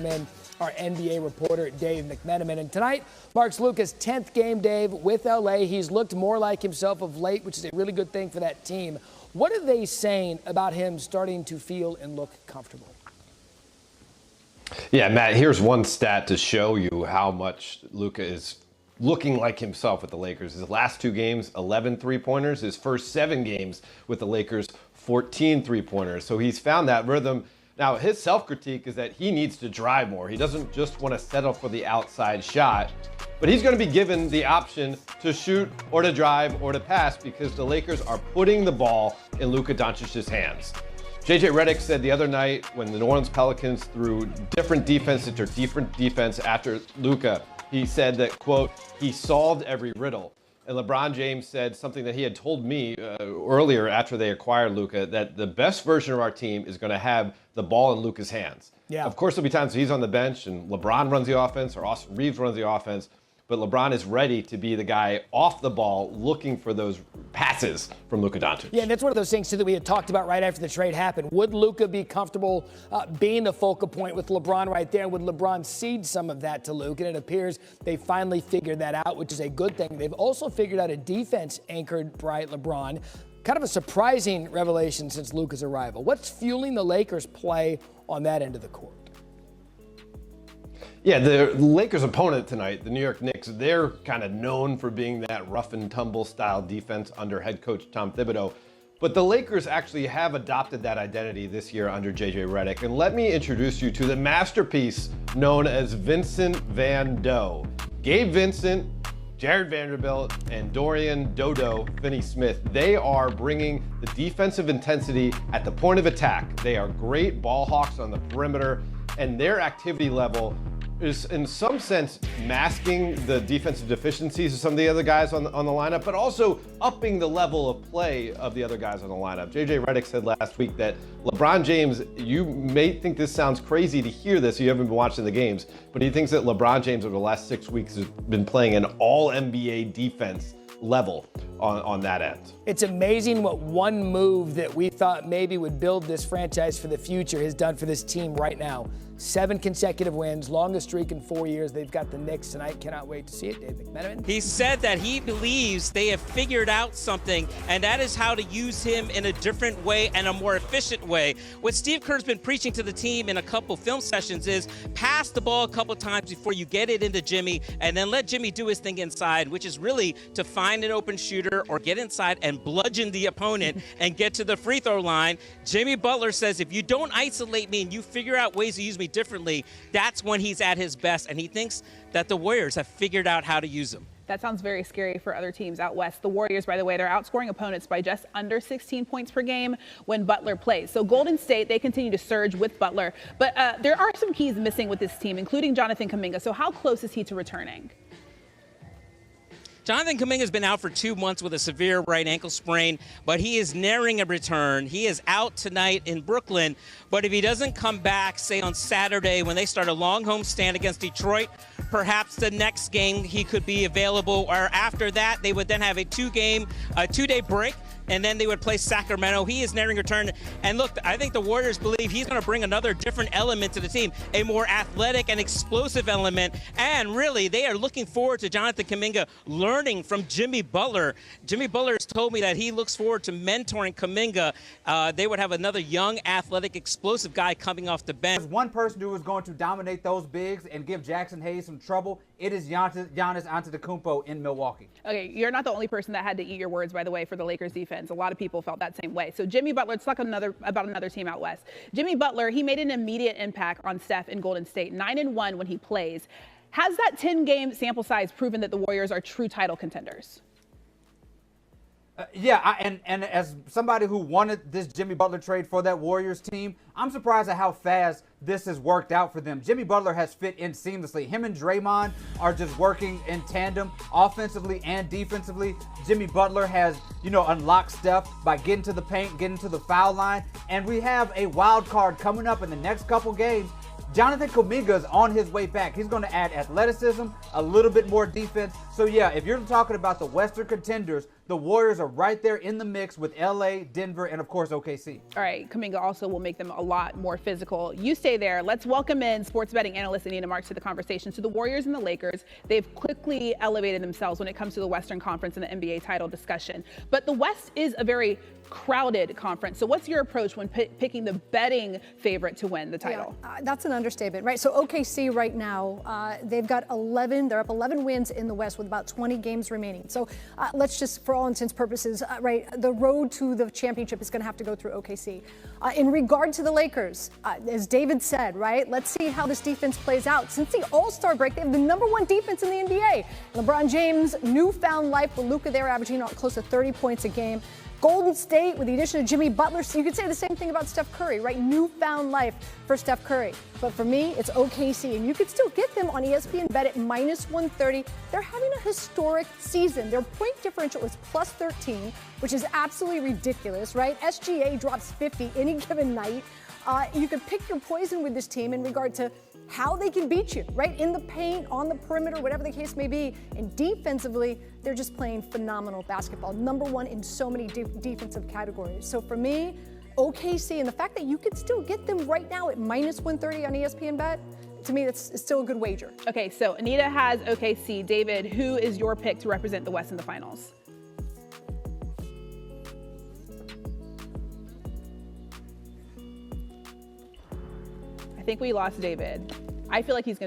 our NBA reporter, Dave Mcmenamin. And tonight marks Luka's 10th game, Dave, with LA. He's looked more like himself of late, which is a really good thing for that team. What are they saying about him starting to feel and look comfortable? Yeah, Matt, here's one stat to show you how much Luka is looking like himself with the Lakers. His last 2 games, 11 three-pointers. His first 7 games with the Lakers, 14 three-pointers. So he's found that rhythm. Now, his self-critique is that he needs to drive more. He doesn't just want to settle for the outside shot, but he's going to be given the option to shoot or to drive or to pass because the Lakers are putting the ball in Luka Doncic's hands. JJ Redick said the other night when the New Orleans Pelicans threw different defense into different defense after Luka, he said that, quote, he solved every riddle. And LeBron James said something that he had told me earlier after they acquired Luka, that the best version of our team is going to have the ball in Luka's hands. Yeah. Of course, there'll be times he's on the bench and LeBron runs the offense or Austin Reeves runs the offense, but LeBron is ready to be the guy off the ball looking for those passes from Luka Doncic. Yeah, and that's one of those things, too, that we had talked about right after the trade happened. Would Luka be comfortable being the focal point with LeBron right there? Would LeBron cede some of that to Luka? And it appears they finally figured that out, which is a good thing. They've also figured out a defense anchored by LeBron. Kind of a surprising revelation since Luka's arrival. What's fueling the Lakers' play on that end of the court? Yeah, the Lakers' opponent tonight, the New York Knicks, they're kind of known for being that rough and tumble style defense under head coach Tom Thibodeau. But the Lakers actually have adopted that identity this year under JJ Redick. And let me introduce you to the masterpiece known as Vincent Van Doe. Gabe Vincent, Jared Vanderbilt, and Dorian Dodo Finney-Smith, they are bringing the defensive intensity at the point of attack. They are great ball hawks on the perimeter, and their activity level is in some sense masking the defensive deficiencies of some of the other guys on the lineup, but also upping the level of play of the other guys on the lineup. JJ Redick said last week that LeBron James, you may think this sounds crazy to hear this, you haven't been watching the games, but he thinks that LeBron James over the last 6 weeks has been playing an all NBA defense level on that end. It's amazing what one move that we thought maybe would build this franchise for the future has done for this team right now. 7 consecutive wins, longest streak in 4 years. They've got the Knicks tonight. Cannot wait to see it. Dave Mcmenamin. He said that he believes they have figured out something, and that is how to use him in a different way and a more efficient way. What Steve Kerr's been preaching to the team in a couple film sessions is pass the ball a couple times before you get it into Jimmy, and then let Jimmy do his thing inside, which is really to find an open shooter or get inside and bludgeon the opponent and get to the free throw line. Jimmy Butler says, if you don't isolate me and you figure out ways to use me differently, that's when he's at his best, and he thinks that the Warriors have figured out how to use him. That sounds very scary for other teams out west. The Warriors, by the way, they're outscoring opponents by just under 16 points per game when Butler plays. So Golden State, they continue to surge with Butler, but there are some keys missing with this team, including Jonathan Kuminga. So how close is he to returning? Jonathan Kuminga has been out for 2 months with a severe right ankle sprain, but he is nearing a return. He is out tonight in Brooklyn, but if he doesn't come back, say on Saturday when they start a long homestand against Detroit, perhaps the next game he could be available, or after that they would then have a 2-day break, and then they would play Sacramento. He is nearing return. And look, I think the Warriors believe he's going to bring another different element to the team, a more athletic and explosive element. And really, they are looking forward to Jonathan Kuminga learning from Jimmy Butler. Jimmy Butler has told me that he looks forward to mentoring Kuminga. They would have another young, athletic, explosive guy coming off the bench. There's one person who is going to dominate those bigs and give Jackson Hayes some trouble. It is Giannis Antetokounmpo in Milwaukee. Okay, you're not the only person that had to eat your words, by the way, for the Lakers defense. A lot of people felt that same way. So Jimmy Butler, let's talk about another team out west. Jimmy Butler, he made an immediate impact on Steph in Golden State, 9-1 when he plays. Has that 10-game sample size proven that the Warriors are true title contenders? And as somebody who wanted this Jimmy Butler trade for that Warriors team, I'm surprised at how fast this has worked out for them. Jimmy Butler has fit in seamlessly. Him and Draymond are just working in tandem offensively and defensively. Jimmy Butler has, unlocked Steph by getting to the paint, getting to the foul line. And we have a wild card coming up in the next couple games. Jonathan Kuminga is on his way back. He's going to add athleticism, a little bit more defense. So, yeah, if you're talking about the Western contenders, the Warriors are right there in the mix with LA, Denver, and of course OKC. All right, Kuminga also will make them a lot more physical. You stay there. Let's welcome in sports betting analyst Anita Marks to the conversation. So the Warriors and the Lakers, they've quickly elevated themselves when it comes to the Western Conference and the NBA title discussion. But the West is a very crowded conference. So what's your approach when picking the betting favorite to win the title? Yeah, that's an understatement, right? So OKC right now, they've got 11, they're up 11 wins in the West with about 20 games remaining. So let's just, for all intents and purposes, right, the road to the championship is going to have to go through OKC. In regard to the Lakers, as David said, right, let's see how this defense plays out. Since the All-Star break, they have the #1 defense in the NBA. LeBron James, newfound life with Luka, they're averaging close to 30 points a game. Golden State with the addition of Jimmy Butler. So you could say the same thing about Steph Curry, right? Newfound life for Steph Curry. But for me, it's OKC. And you could still get them on ESPN Bet at -130. They're having a historic season. Their point differential is +13, which is absolutely ridiculous, right? SGA drops 50 any given night. You could pick your poison with this team in regard to how they can beat you, right? In the paint, on the perimeter, whatever the case may be. And defensively, they're just playing phenomenal basketball. #1 in so many defensive categories. So for me, OKC, and the fact that you could still get them right now at -130 on ESPN Bet, to me, that's still a good wager. Okay, so Anita has OKC. David, who is your pick to represent the West in the finals? I think we lost David. I feel like he's going to